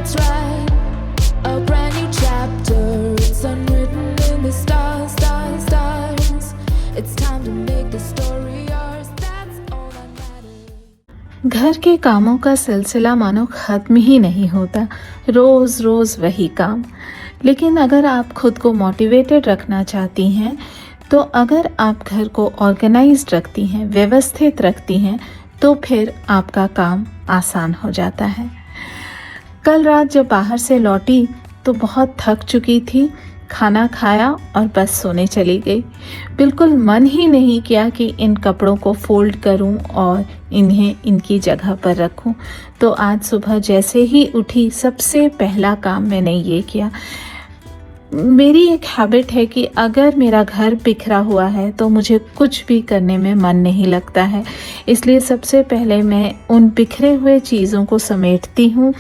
that's right. A brand new chapter, it's unwritten in the stars, stars, stars. It's time to make the story yours, that's all that matters. घर के कामों का सिलसिला मानो ख़त्म ही नहीं होता, रोज़ रोज़ वही काम। लेकिन अगर आप खुद को मोटिवेटेड रखना चाहती हैं, तो अगर आप घर को ऑर्गेनाइज्ड रखती हैं, व्यवस्थित रखती हैं, तो फिर आपका काम आसान हो जाता है। कल रात जब बाहर से लौटी तो बहुत थक चुकी थी, खाना खाया और बस सोने चली गई। बिल्कुल मन ही नहीं किया कि इन कपड़ों को फोल्ड करूं और इन्हें इनकी जगह पर रखूं। तो आज सुबह जैसे ही उठी, सबसे पहला काम मैंने ये किया। मेरी एक हैबिट है कि अगर मेरा घर बिखरा हुआ है तो मुझे कुछ भी करने में मन नहीं लगता है। इसलिए सबसे पहले मैं उन बिखरे हुए चीज़ों को समेटती हूँ,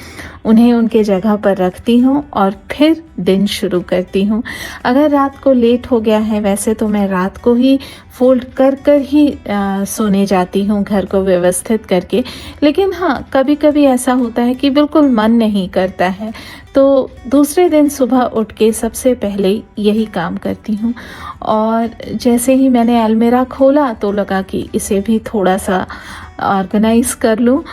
उन्हें उनके जगह पर रखती हूँ और फिर दिन शुरू करती हूँ। अगर रात को लेट हो गया है, वैसे तो मैं रात को ही फोल्ड कर कर ही सोने जाती हूँ घर को व्यवस्थित करके। लेकिन हाँ, कभी कभी ऐसा होता है कि बिल्कुल मन नहीं करता है, तो दूसरे दिन सुबह उठ के सबसे पहले यही काम करती हूँ। और जैसे ही मैंने अलमीरा खोला तो लगा कि इसे भी थोड़ा सा ऑर्गेनाइज कर लूँ।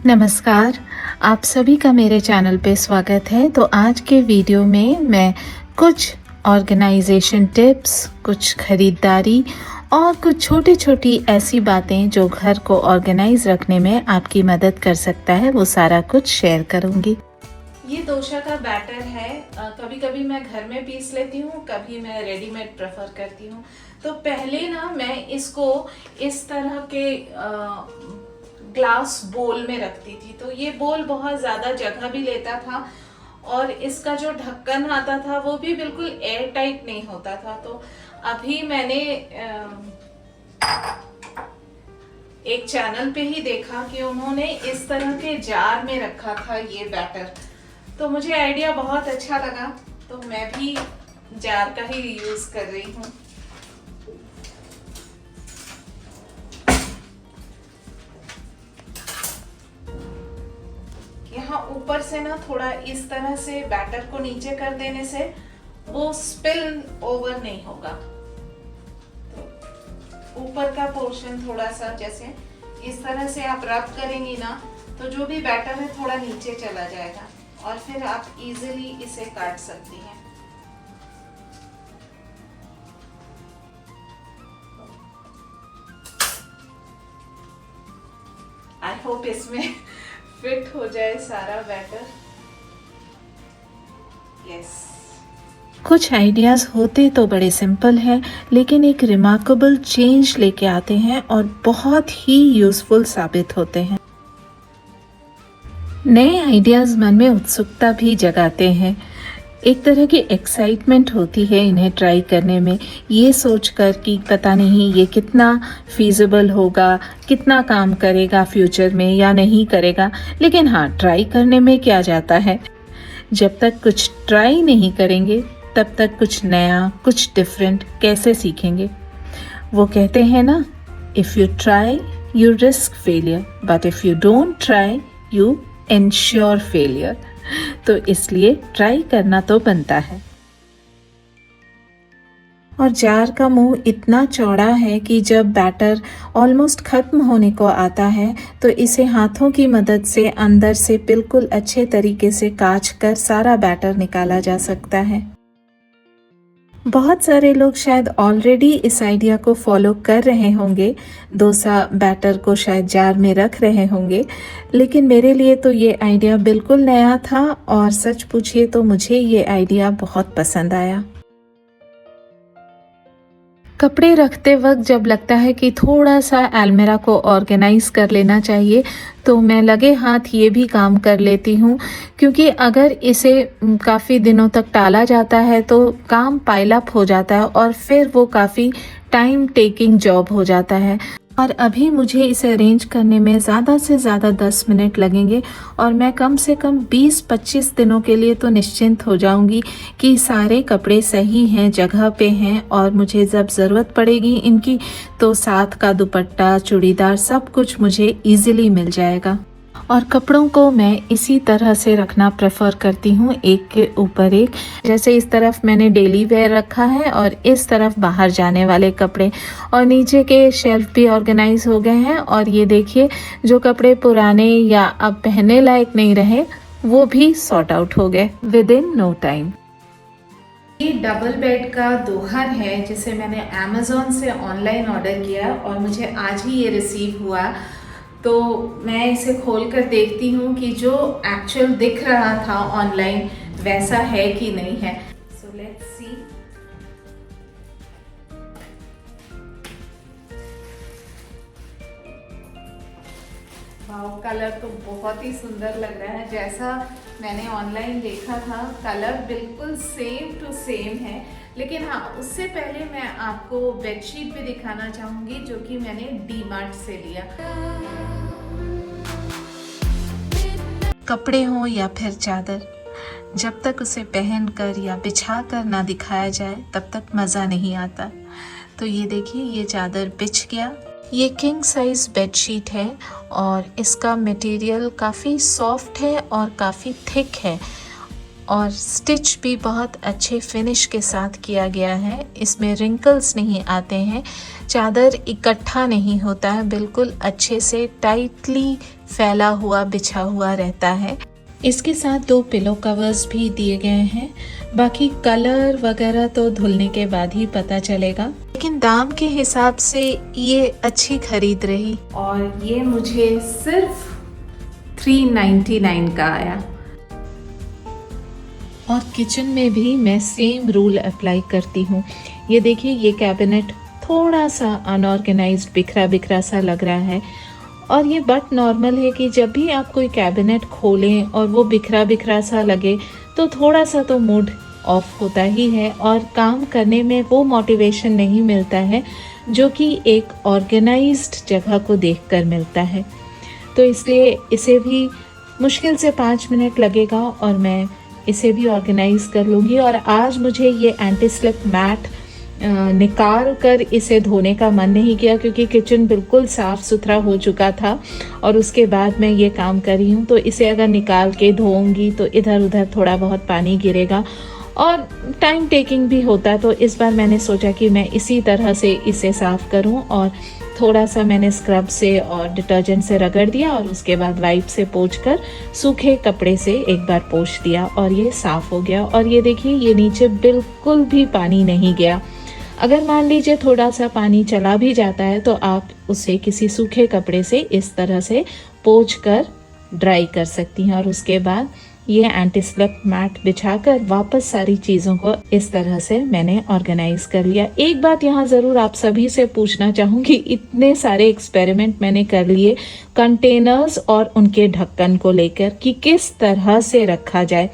नमस्कार, आप सभी का मेरे चैनल पे स्वागत है। तो आज के वीडियो में मैं कुछ ऑर्गेनाइजेशन टिप्स, कुछ खरीदारी और कुछ छोटी छोटी ऐसी बातें जो घर को ऑर्गेनाइज रखने में आपकी मदद कर सकता है, वो सारा कुछ शेयर करूँगी। ये डोसा का बैटर है। कभी कभी मैं घर में पीस लेती हूँ, कभी मैं रेडीमेड प्रेफर करती हूँ। तो पहले ना मैं इसको इस तरह के ग्लास बोल में रखती थी। तो ये बोल बहुत ज़्यादा जगह भी लेता था और इसका जो ढक्कन आता था वो भी बिल्कुल एयर टाइट नहीं होता था। तो अभी मैंने एक चैनल पे ही देखा कि उन्होंने इस तरह के जार में रखा था ये बैटर। तो मुझे आइडिया बहुत अच्छा लगा, तो मैं भी जार का ही यूज कर रही हूँ। यहाँ ऊपर से ना थोड़ा इस तरह से बैटर को नीचे कर देने से वो स्पिल ओवर नहीं होगा। तो ऊपर का पोर्शन थोड़ा सा जैसे इस तरह से आप रब करेंगी ना, तो जो भी बैटर है थोड़ा नीचे चला जाएगा और फिर आप इजीली इसे काट सकती हैं। आई होप इसमें फिट हो जाए सारा बैटर। यस। कुछ आइडियाज होते तो बड़े सिंपल हैं, लेकिन एक रिमार्केबल चेंज लेके आते हैं और बहुत ही यूजफुल साबित होते हैं। नए आइडियाज़ मन में उत्सुकता भी जगाते हैं। एक तरह की एक्साइटमेंट होती है इन्हें ट्राई करने में, ये सोचकर कि पता नहीं ये कितना फीजिबल होगा, कितना काम करेगा फ्यूचर में या नहीं करेगा। लेकिन हाँ, ट्राई करने में क्या जाता है। जब तक कुछ ट्राई नहीं करेंगे तब तक कुछ नया, कुछ डिफरेंट कैसे सीखेंगे। वो कहते हैं ना, if you try you risk failure, but if you don't try you ensure failure. तो इसलिए ट्राई करना तो बनता है। और जार का मुंह इतना चौड़ा है कि जब बैटर ऑलमोस्ट ख़त्म होने को आता है तो इसे हाथों की मदद से अंदर से बिल्कुल अच्छे तरीके से काट कर सारा बैटर निकाला जा सकता है। बहुत सारे लोग शायद ऑलरेडी इस आइडिया को फॉलो कर रहे होंगे, डोसा बैटर को शायद जार में रख रहे होंगे, लेकिन मेरे लिए तो ये आइडिया बिल्कुल नया था और सच पूछिए तो मुझे ये आइडिया बहुत पसंद आया। कपड़े रखते वक्त जब लगता है कि थोड़ा सा अलमीरा को ऑर्गेनाइज कर लेना चाहिए, तो मैं लगे हाथ ये भी काम कर लेती हूँ, क्योंकि अगर इसे काफ़ी दिनों तक टाला जाता है तो काम पाइल अप हो जाता है और फिर वो काफ़ी टाइम टेकिंग जॉब हो जाता है। और अभी मुझे इसे अरेंज करने में ज़्यादा से ज़्यादा 10 मिनट लगेंगे और मैं कम से कम 20-25 दिनों के लिए तो निश्चिंत हो जाऊंगी कि सारे कपड़े सही हैं, जगह पे हैं और मुझे जब ज़रूरत पड़ेगी इनकी तो साथ का दुपट्टा, चूड़ीदार सब कुछ मुझे इजीली मिल जाएगा। और कपड़ों को मैं इसी तरह से रखना प्रेफर करती हूँ, एक के ऊपर एक। जैसे इस तरफ मैंने डेली वेयर रखा है और इस तरफ बाहर जाने वाले कपड़े, और नीचे के शेल्फ भी ऑर्गेनाइज हो गए हैं। और ये देखिए, जो कपड़े पुराने या अब पहनने लायक नहीं रहे वो भी सॉर्ट आउट हो गए विद इन नो टाइम। ये डबल बेड का दोहर है जिसे मैंने अमेज़ॉन से ऑनलाइन ऑर्डर किया और मुझे आज ही ये रिसीव हुआ। तो मैं इसे खोल कर देखती हूँ कि जो एक्चुअल दिख रहा था ऑनलाइन वैसा है कि नहीं है। So let's see. Wow, colour तो बहुत ही सुंदर लग रहा है। जैसा मैंने ऑनलाइन देखा था कलर बिल्कुल सेम टू सेम है। लेकिन हाँ, उससे पहले मैं आपको बेडशीट भी दिखाना चाहूँगी जो कि मैंने डीमार्ट से लिया। कपड़े हो या फिर चादर, जब तक उसे पहनकर या बिछाकर ना दिखाया जाए तब तक मज़ा नहीं आता। तो ये देखिए, ये चादर बिछ गया। ये किंग साइज बेडशीट है और इसका मटेरियल काफ़ी सॉफ्ट है और काफ़ी थिक है और स्टिच भी बहुत अच्छे फिनिश के साथ किया गया है। इसमें रिंकल्स नहीं आते हैं, चादर इकट्ठा नहीं होता है, बिल्कुल अच्छे से टाइटली फैला हुआ बिछा हुआ रहता है। इसके साथ 2 पिलो कवर्स भी दिए गए हैं। बाकी कलर वगैरह तो धुलने के बाद ही पता चलेगा, लेकिन दाम के हिसाब से ये अच्छी खरीद रही और ये मुझे सिर्फ 399 का आया। और किचन में भी मैं सेम रूल अप्लाई करती हूँ। ये देखिए, ये कैबिनेट थोड़ा सा अनऑर्गेनाइज्ड, बिखरा बिखरा सा लग रहा है और ये बट नॉर्मल है कि जब भी आप कोई कैबिनेट खोलें और वो बिखरा बिखरा सा लगे तो थोड़ा सा तो मूड ऑफ होता ही है और काम करने में वो मोटिवेशन नहीं मिलता है जो कि एक ऑर्गेनाइज्ड जगह को देखकर मिलता है। तो इसलिए इसे भी मुश्किल से 5 मिनट लगेगा और मैं इसे भी ऑर्गेनाइज कर लूँगी। और आज मुझे ये एंटी स्लिप मैट निकाल कर इसे धोने का मन नहीं किया क्योंकि किचन बिल्कुल साफ़ सुथरा हो चुका था और उसके बाद मैं ये काम कर रही हूँ। तो इसे अगर निकाल के धोऊंगी तो इधर उधर थोड़ा बहुत पानी गिरेगा और टाइम टेकिंग भी होता है। तो इस बार मैंने सोचा कि मैं इसी तरह से इसे साफ़ करूँ और थोड़ा सा मैंने स्क्रब से और डिटर्जेंट से रगड़ दिया और उसके बाद वाइप से पोंछकर सूखे कपड़े से एक बार पोंछ दिया और ये साफ़ हो गया। और ये देखिए, ये नीचे बिल्कुल भी पानी नहीं गया। अगर मान लीजिए थोड़ा सा पानी चला भी जाता है तो आप उसे किसी सूखे कपड़े से इस तरह से पोंछकर ड्राई कर सकती हैं और उसके बाद ये एंटी स्लिप मैट बिछाकर वापस सारी चीज़ों को इस तरह से मैंने ऑर्गेनाइज कर लिया। एक बात यहाँ ज़रूर आप सभी से पूछना चाहूँगी, इतने सारे एक्सपेरिमेंट मैंने कर लिए कंटेनर्स और उनके ढक्कन को लेकर कि किस तरह से रखा जाए।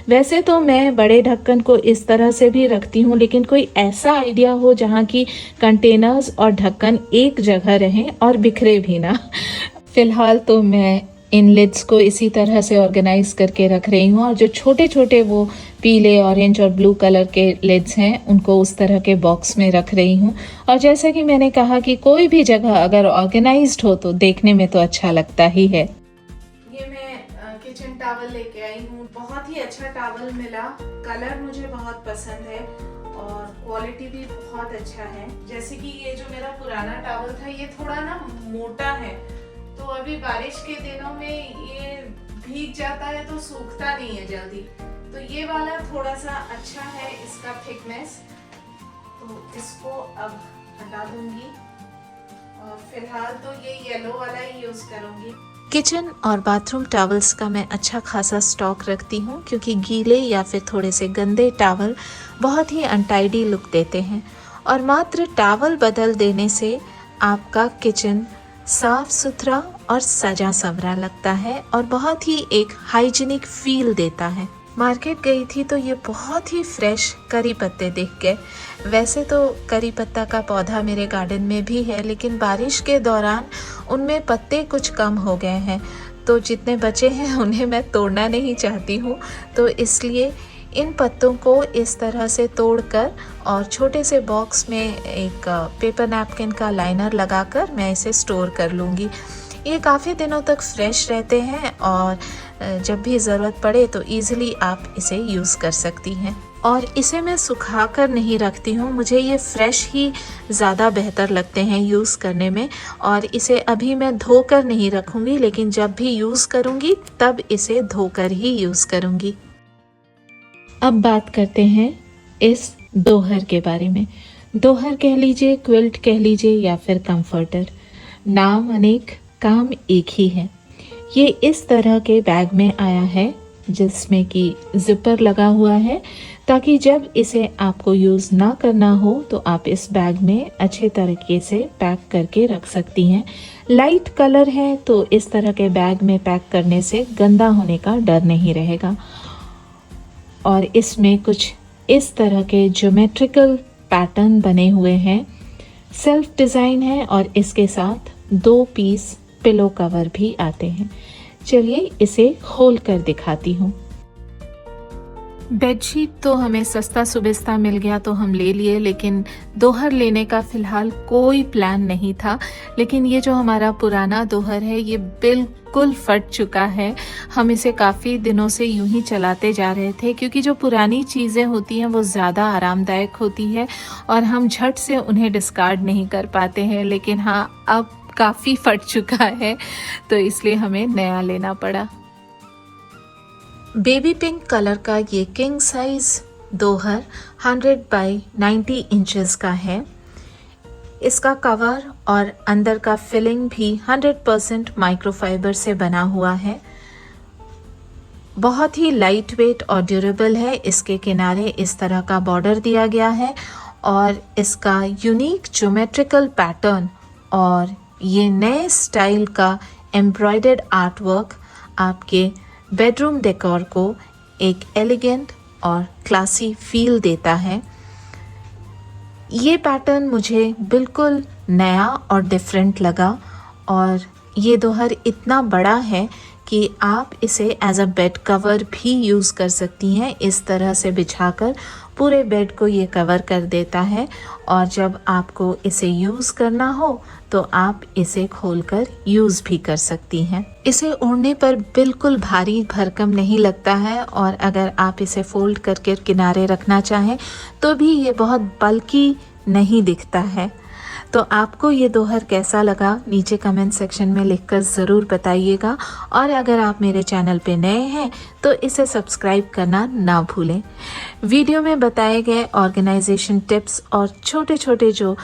वैसे तो मैं बड़े ढक्कन को इस तरह से भी रखती हूँ, लेकिन कोई ऐसा आइडिया हो जहाँ की कंटेनर्स और ढक्कन एक जगह रहें और बिखरे भी ना। फ़िलहाल तो मैं इन लिड्स को इसी तरह से ऑर्गेनाइज करके रख रही हूँ और जो छोटे छोटे वो पीले, ऑरेंज और ब्लू कलर के लिड्स हैं उनको उस तरह के बॉक्स में रख रही हूँ। और जैसा कि मैंने कहा कि कोई भी जगह अगर ऑर्गेनाइज्ड हो तो देखने में तो अच्छा लगता ही है। ये मैं किचन टॉवल लेके आई हूँ, बहुत ही अच्छा टॉवल मिला, कलर मुझे बहुत पसंद है और क्वालिटी भी बहुत अच्छा है। जैसे कि ये जो मेरा पुराना टॉवल था ये थोड़ा ना मोटा है, तो अभी बारिश के दिनों में ये भीग जाता है तो सूखता नहीं है जल्दी। तो ये वाला थोड़ा सा अच्छा है, इसका थिकनेस, तो इसको अब हटा दूंगी और फिलहाल तो ये येलो वाला ही यूज करूंगी। किचन और बाथरूम टॉवल्स का मैं अच्छा खासा स्टॉक रखती हूँ क्योंकि गीले या फिर थोड़े से गंदे टॉवल बहुत ही अनटाइडी लुक देते हैं और मात्र टॉवल बदल देने से आपका किचन साफ सुथरा और सजा संवरा लगता है और बहुत ही एक हाइजीनिक फील देता है। मार्केट गई थी तो ये बहुत ही फ्रेश करी पत्ते दिख गए। वैसे तो करी पत्ता का पौधा मेरे गार्डन में भी है, लेकिन बारिश के दौरान उनमें पत्ते कुछ कम हो गए हैं, तो जितने बचे हैं उन्हें मैं तोड़ना नहीं चाहती हूँ। तो इसलिए इन पत्तों को इस तरह से तोड़कर और छोटे से बॉक्स में एक पेपर नैपकिन का लाइनर लगाकर मैं इसे स्टोर कर लूँगी। ये काफ़ी दिनों तक फ्रेश रहते हैं और जब भी ज़रूरत पड़े तो ईज़िली आप इसे यूज़ कर सकती हैं। और इसे मैं सुखा कर नहीं रखती हूँ, मुझे ये फ्रेश ही ज़्यादा बेहतर लगते हैं यूज़ करने में। और इसे अभी मैं धोकर नहीं रखूँगी, लेकिन जब भी यूज़ करूँगी तब इसे धोकर ही यूज़ करूँगी। अब बात करते हैं इस दोहर के बारे में। दोहर कह लीजिए, क्विल्ट कह लीजिए या फिर कंफर्टर, नाम अनेक काम एक ही है। ये इस तरह के बैग में आया है जिसमें कि जिपर लगा हुआ है, ताकि जब इसे आपको यूज़ ना करना हो तो आप इस बैग में अच्छे तरीके से पैक करके रख सकती हैं। लाइट कलर है तो इस तरह के बैग में पैक करने से गंदा होने का डर नहीं रहेगा। और इसमें कुछ इस तरह के ज्योमेट्रिकल पैटर्न बने हुए हैं, सेल्फ डिज़ाइन है और इसके साथ 2 पीस पिलो कवर भी आते हैं। चलिए इसे खोल कर दिखाती हूँ। बेडशीट तो हमें सस्ता सुबिस्ता मिल गया तो हम ले लिए, लेकिन दोहर लेने का फ़िलहाल कोई प्लान नहीं था। लेकिन ये जो हमारा पुराना दोहर है ये बिल्कुल फट चुका है। हम इसे काफ़ी दिनों से यूं ही चलाते जा रहे थे, क्योंकि जो पुरानी चीज़ें होती हैं वो ज़्यादा आरामदायक होती है और हम झट से उन्हें डिस्कार्ड नहीं कर पाते हैं। लेकिन हाँ, अब काफ़ी फट चुका है तो इसलिए हमें नया लेना पड़ा। बेबी पिंक कलर का ये किंग साइज दोहर 100 बाई 90 इंचेस का है। इसका कवर और अंदर का फिलिंग भी 100% माइक्रोफाइबर से बना हुआ है। बहुत ही लाइट वेट और ड्यूरेबल है। इसके किनारे इस तरह का बॉर्डर दिया गया है और इसका यूनिक ज्योमेट्रिकल पैटर्न और ये नए स्टाइल का एम्ब्रॉयडर्ड आर्टवर्क आपके बेडरूम डेकोर को एक एलिगेंट और क्लासी फील देता है। ये पैटर्न मुझे बिल्कुल नया और डिफरेंट लगा और ये दोहर इतना बड़ा है कि आप इसे एज अ बेड कवर भी यूज़ कर सकती हैं। इस तरह से बिछाकर पूरे बेड को ये कवर कर देता है और जब आपको इसे यूज़ करना हो तो आप इसे खोलकर यूज़ भी कर सकती हैं। इसे ओढ़ने पर बिल्कुल भारी भरकम नहीं लगता है और अगर आप इसे फोल्ड करके किनारे रखना चाहें तो भी ये बहुत बल्कि नहीं दिखता है। तो आपको ये दोहर कैसा लगा नीचे कमेंट सेक्शन में लिखकर ज़रूर बताइएगा। और अगर आप मेरे चैनल पे नए हैं तो इसे सब्सक्राइब करना ना भूलें। वीडियो में बताए गए ऑर्गेनाइजेशन टिप्स और छोटे छोटे जो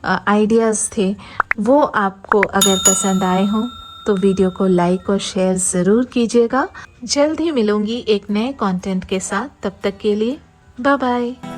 आइडियाज़ थे वो आपको अगर पसंद आए हों तो वीडियो को लाइक और शेयर ज़रूर कीजिएगा। जल्द ही मिलूंगी एक नए कंटेंट के साथ, तब तक के लिए बाय बाय।